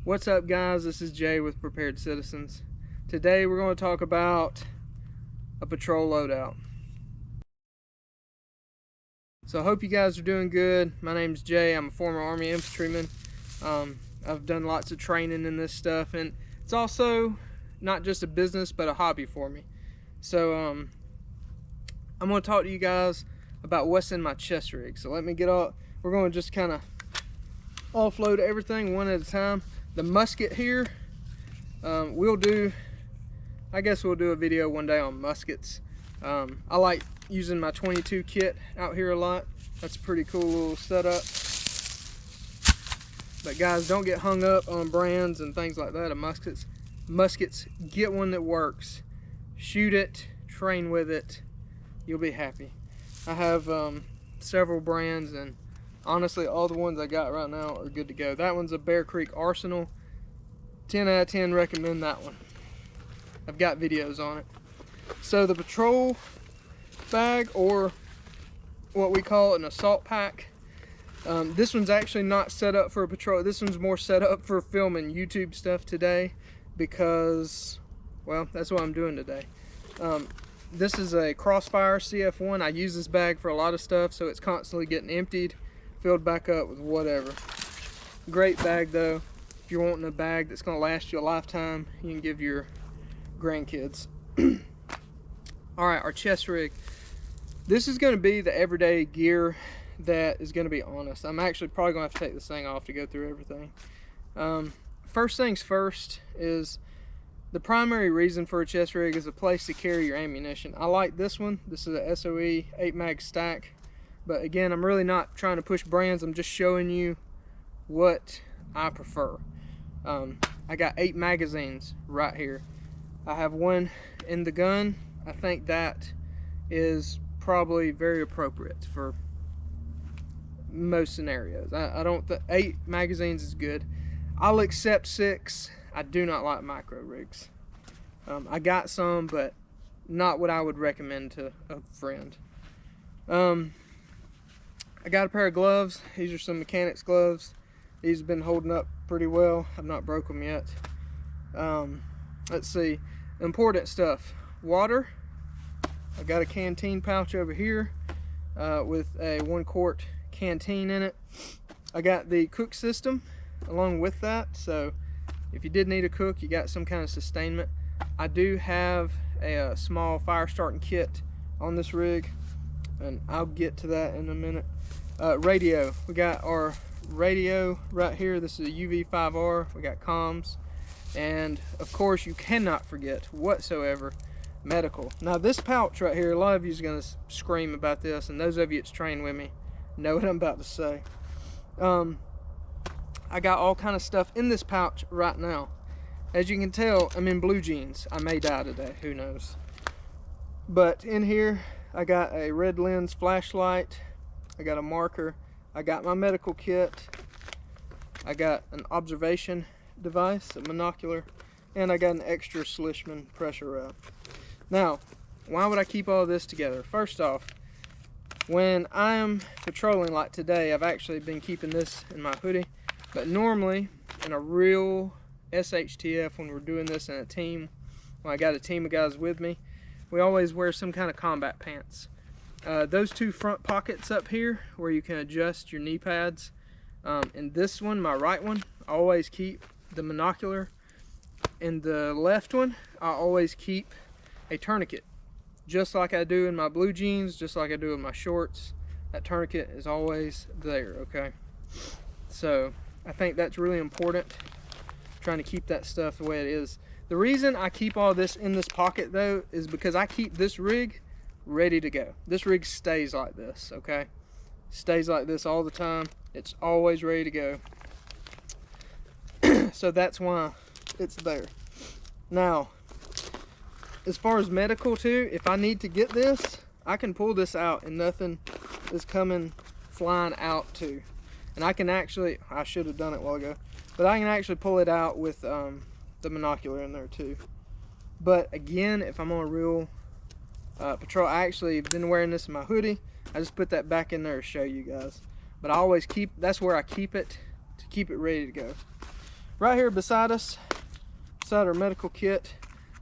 What's up, guys? This is Jay with Prepared Citizens. Today we're going to talk about a patrol loadout. So I hope you guys are doing good. My name's Jay. I'm a former Army infantryman. I've done lots of training in this stuff, and it's also not just a business but a hobby for me. So I'm going to talk to you guys about what's in my chest rig. So let me get all, we're going to just kind of offload everything one at a time. The musket here, I guess we'll do a video one day on muskets. I like using my 22 kit out here a lot. That's a pretty cool little setup. But guys, don't get hung up on brands and things like that of muskets. Get one that works. Shoot it, train with it, you'll be happy. I have several brands, and honestly, all the ones I got right now are good to go. That one's a Bear Creek Arsenal. 10 out of 10 recommend that one. I've got videos on it. So the patrol bag, or what we call an assault pack, this one's actually not set up for a patrol. This one's more set up for filming YouTube stuff today because, well, that's what I'm doing today. This is a Crossfire CF1. I use this bag for a lot of stuff, so it's constantly getting emptied, filled back up with whatever. Great bag though. If you're wanting a bag that's going to last you a lifetime, you can give your grandkids. All right, our chest rig. This is going to be the everyday gear that is going to be honest. I'm actually probably going to have to take this thing off to go through everything. First things first is the primary reason for a chest rig is a place to carry your ammunition. I like this one. This is a SOE 8 mag stack. But again, I'm really not trying to push brands. I'm just showing you what I prefer. I got 8 magazines right here. I have one in the gun. I think that is probably very appropriate for most scenarios. I don't think 8 magazines is good. I'll accept 6. I do not like micro rigs. I got some, but not what I would recommend to a friend. I got a pair of gloves. These are some mechanics gloves. These have been holding up pretty well. I've not broke them yet. Let's see. Important stuff. Water. I got a Canteen pouch over here with a 1 quart Canteen in it. I got the cook system along with that, so if you did need a cook, you got some kind of sustainment. I do have a small fire starting kit on this rig, and I'll get to that in a minute. Radio. We got our radio right here. This is a UV5R. We got comms, and of course you cannot forget whatsoever medical. Now this pouch right here, a lot of you is going to scream about this, and those of you that's trained with me know what I'm about to say. I got all kind of stuff in this pouch right now. As you can tell, I'm in blue jeans. I may die today, who knows. But in here I got a red lens flashlight, I got a marker, I got my medical kit, I got an observation device, a monocular, and I got an extra Slishman pressure wrap. Now, why would I keep all this together? First off, when I am patrolling like today, I've actually been keeping this in my hoodie, but normally in a real SHTF, when we're doing this in a team, when I got a team of guys with me, we always wear some kind of combat pants. Those 2 front pockets up here where you can adjust your knee pads, and this one, my right one, I always keep the monocular. In the left one, I always keep a tourniquet, just like I do in my blue jeans, just like I do in my shorts. That tourniquet is always there, okay? So I think that's really important, trying to keep that stuff the way it is. The reason I keep all this in this pocket though is because I keep this rig ready to go. This rig stays like this, okay? Stays like this all the time. It's always ready to go. So that's why it's there. Now, as far as medical too, if I need to get this, I can pull this out and nothing is coming flying out too. And I can actually, I should have done it a while ago, but I can actually pull it out with the monocular in there too. But again, if I'm on a real patrol, I actually have been wearing this in my hoodie. I just put that back in there to show you guys. But I always keep, that's where I keep it, to keep it ready to go. Right here beside us, beside our medical kit,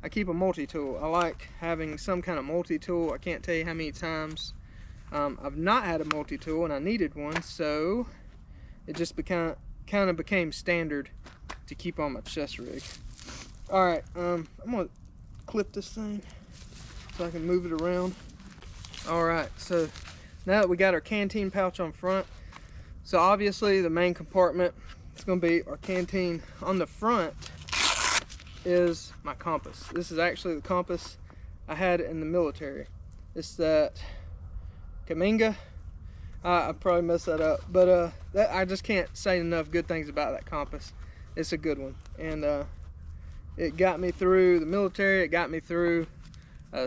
I keep a multi-tool. I like having some kind of multi-tool. I can't tell you how many times I've not had a multi-tool and I needed one, so it just kind of became standard to keep on my chest rig. All right, I'm gonna clip this thing so I can move it around. All right, so now that we got our canteen pouch on front, so obviously the main compartment is gonna be our canteen. On the front is my compass. This is actually the compass I had in the military. It's that Kaminga. I probably messed that up, but I just can't say enough good things about that compass. It's a good one, and it got me through the military. It got me through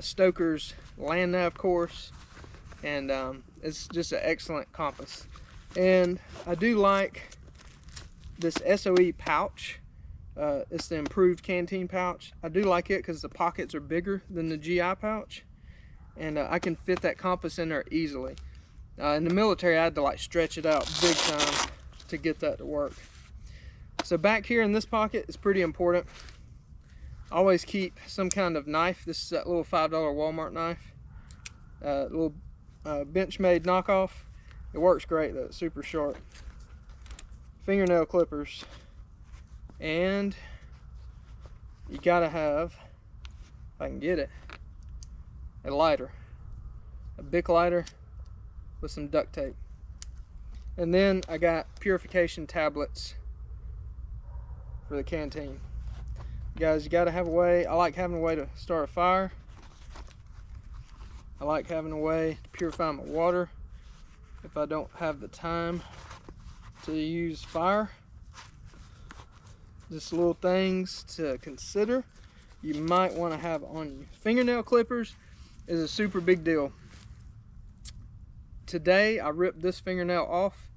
Stoker's land nav course, and it's just an excellent compass. And I do like this SOE pouch. It's the improved canteen pouch. I do like it because the pockets are bigger than the GI pouch, and I can fit that compass in there easily. In the military, I had to like stretch it out big time to get that to work. So back here in this pocket is pretty important. Always keep some kind of knife. This is that little $5 Walmart knife, little Benchmade knockoff. It works great though, it's super sharp. Fingernail clippers, and you gotta have, if I can get it, a lighter, a Bic lighter with some duct tape. And then I got purification tablets for the canteen. Guys, you gotta have a way. I like having a way to start a fire. I like having a way to purify my water if I don't have the time to use fire. Just little things to consider you might want to have on you. Fingernail clippers is a super big deal. Today I ripped this fingernail off.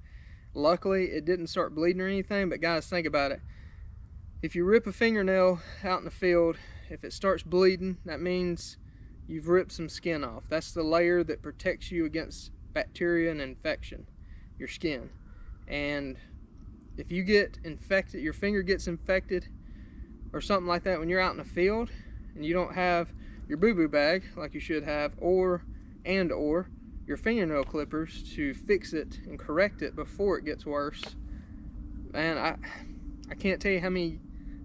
Luckily it didn't start bleeding or anything, but guys, think about it. If you rip a fingernail out in the field, if it starts bleeding, that means you've ripped some skin off. That's the layer that protects you against bacteria and infection, your skin. And if you get infected, your finger gets infected or something like that when you're out in the field and you don't have your boo-boo bag like you should have, or your fingernail clippers to fix it and correct it before it gets worse. Man, I can't tell you how many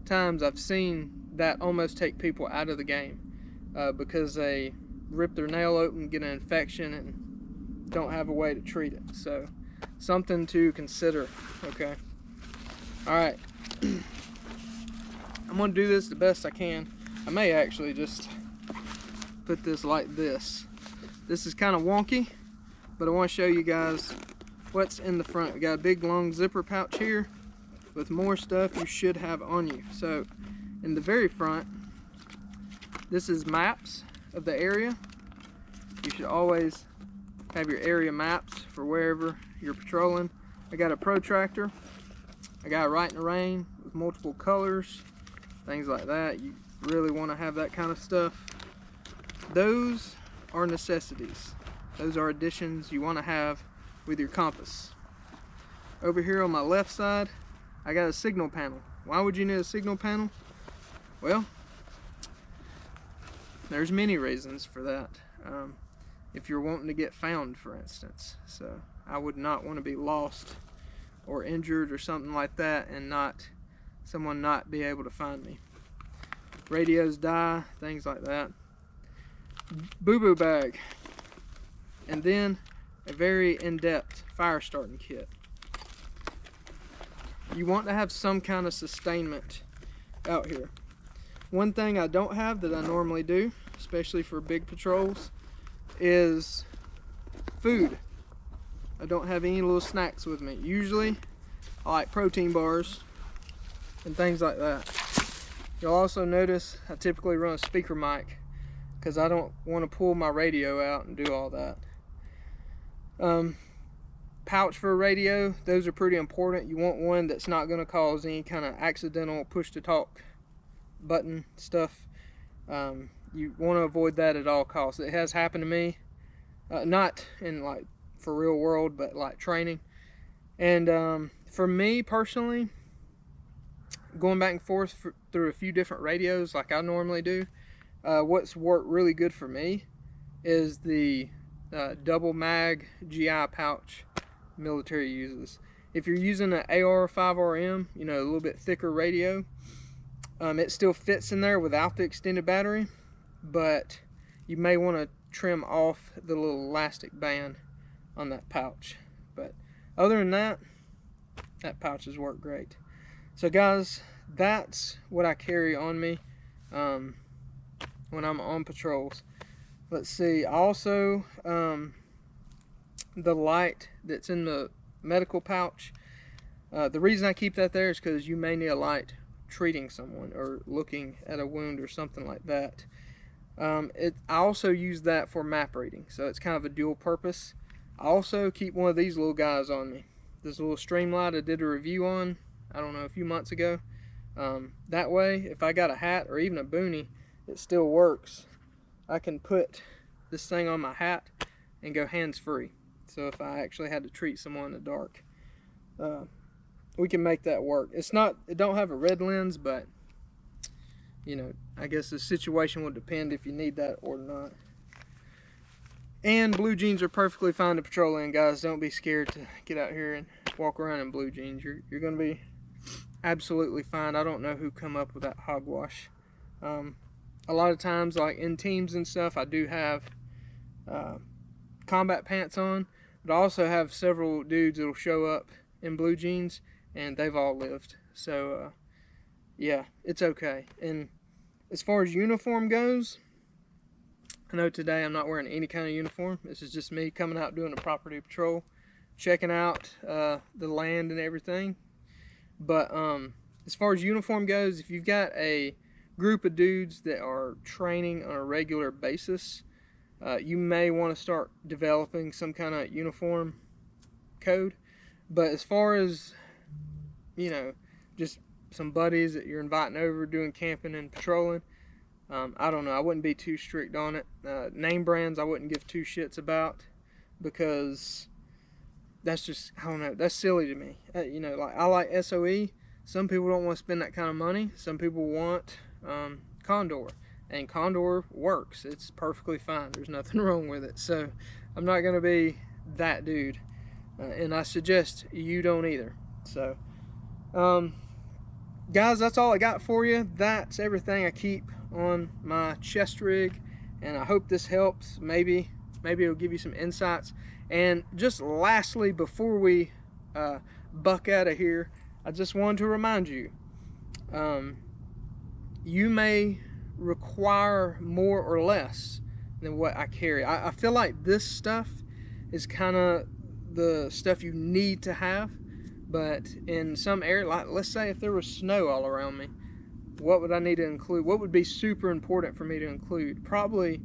times I've seen that almost take people out of the game because they rip their nail open, get an infection, and don't have a way to treat it. So something to consider. Okay, all right. I'm gonna do this the best I can. I may actually just put this like this. This is kind of wonky, but I want to show you guys what's in the front. We got a big long zipper pouch here with more stuff you should have on you. So in the very front, this is maps of the area. You should always have your area maps for wherever you're patrolling. I got a protractor. I got a Right in the Rain with multiple colors, things like that. You really want to have that kind of stuff. Those are necessities. Those are additions you want to have with your compass. Over here on my left side, I got a signal panel. Why would you need a signal panel? Well, there's many reasons for that. If you're wanting to get found, for instance. So I would not want to be lost or injured or something like that and someone not be able to find me. Radios die, things like that. Boo-boo bag. And then a very in-depth fire starting kit. You want to have some kind of sustainment out here. One thing I don't have that I normally do, especially for big patrols, is food. I don't have any little snacks with me. Usually I like protein bars and things like that. You'll also notice I typically run a speaker mic because I don't want to pull my radio out and do all that. Pouch for a radio, those are pretty important. You want one that's not going to cause any kind of accidental push to talk button stuff. You want to avoid that at all costs. It has happened to me, not in like for real world, but like training. And for me personally, going back and forth through a few different radios like I normally do, what's worked really good for me is the double mag GI pouch military uses. If you're using an AR5RM, you know, a little bit thicker radio, it still fits in there without the extended battery, but you may want to trim off the little elastic band on that pouch. But other than that, that pouch has worked great. So guys, that's what I carry on me when I'm on patrols. Let's see, also the light that's in the medical pouch, the reason I keep that there is because you may need a light treating someone or looking at a wound or something like that. I also use that for map reading, so it's kind of a dual purpose. I also keep one of these little guys on me. This little streamlight I did a review on, I don't know, a few months ago. That way, if I got a hat or even a boonie, it still works. I can put this thing on my hat and go hands-free. So if I actually had to treat someone in the dark, we can make that work. It don't have a red lens, but you know, I guess the situation would depend if you need that or not. And blue jeans are perfectly fine to patrol in, guys. Don't be scared to get out here and walk around in blue jeans. You're gonna be absolutely fine. I don't know who come up with that hogwash. A lot of times, like in teams and stuff, I do have combat pants on, but I also have several dudes that'll show up in blue jeans, and they've all lived. So yeah, it's okay. And as far as uniform goes, I know today I'm not wearing any kind of uniform. This is just me coming out doing a property patrol, checking out the land and everything. But as far as uniform goes, if you've got a group of dudes that are training on a regular basis, you may want to start developing some kind of uniform code. But as far as, you know, just some buddies that you're inviting over doing camping and patrolling, I don't know, I wouldn't be too strict on it. Name brands I wouldn't give two shits about, because that's just, I don't know, that's silly to me. You know, like, I like SOE. Some people don't want to spend that kind of money. Some people want Condor, and Condor works. It's perfectly fine. There's nothing wrong with it. So I'm not going to be that dude, and I suggest you don't either. So guys, that's all I got for you. That's everything I keep on my chest rig, and I hope this helps. Maybe it'll give you some insights. And just lastly, before we buck out of here, I just wanted to remind you, you may require more or less than what I carry. I feel like this stuff is kind of the stuff you need to have, but in some area, like let's say if there was snow all around me, what would I need to include? What would be super important for me to include? Probably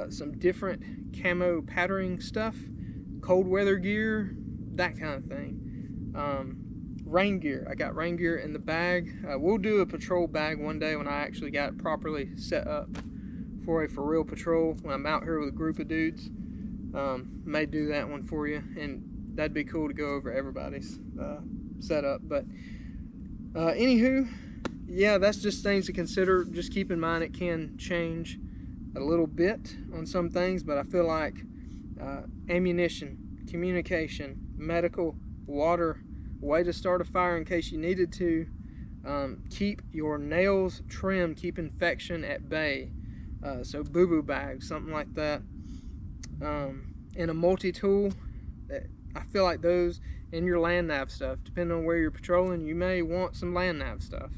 some different camo patterning stuff, cold weather gear, that kind of thing. Rain gear. I got rain gear in the bag. We'll do a patrol bag one day when I actually got it properly set up for a for real patrol when I'm out here with a group of dudes. May do that one for you, and that'd be cool to go over everybody's setup. But anywho, yeah, that's just things to consider. Just keep in mind it can change a little bit on some things, but I feel like ammunition, communication, medical, water, way to start a fire in case you needed to, keep your nails trimmed, keep infection at bay, so boo-boo bags, something like that, and a multi-tool. I feel like those in your land nav stuff, depending on where you're patrolling, you may want some land nav stuff.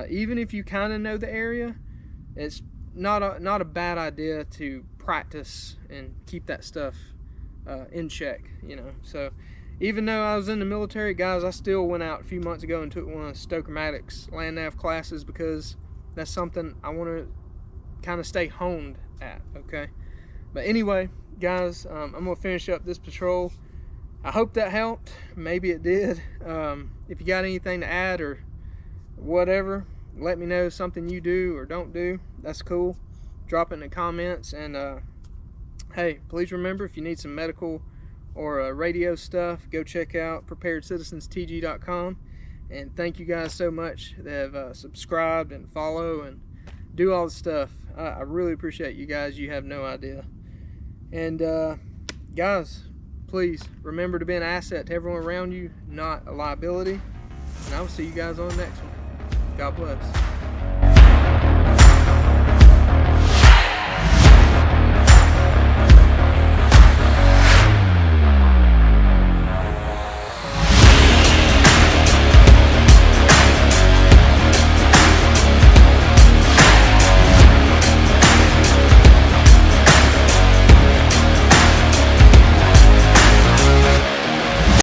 Even if you kind of know the area, it's not a bad idea to practice and keep that stuff in check, you know. So even though I was in the military, guys, I still went out a few months ago and took one of Stokermatic's land nav classes, because that's something I want to kind of stay honed at, okay? But anyway, guys, I'm gonna finish up this patrol. I hope that helped. Maybe it did. If you got anything to add or whatever, let me know. Something you do or don't do, that's cool. Drop it in the comments. And hey, please remember, if you need some medical or radio stuff, go check out preparedcitizenstg.com. And thank you guys so much that have subscribed and follow and do all the stuff. I really appreciate you guys. You have no idea. And guys, please remember to be an asset to everyone around you, not a liability. And I will see you guys on the next one. God bless.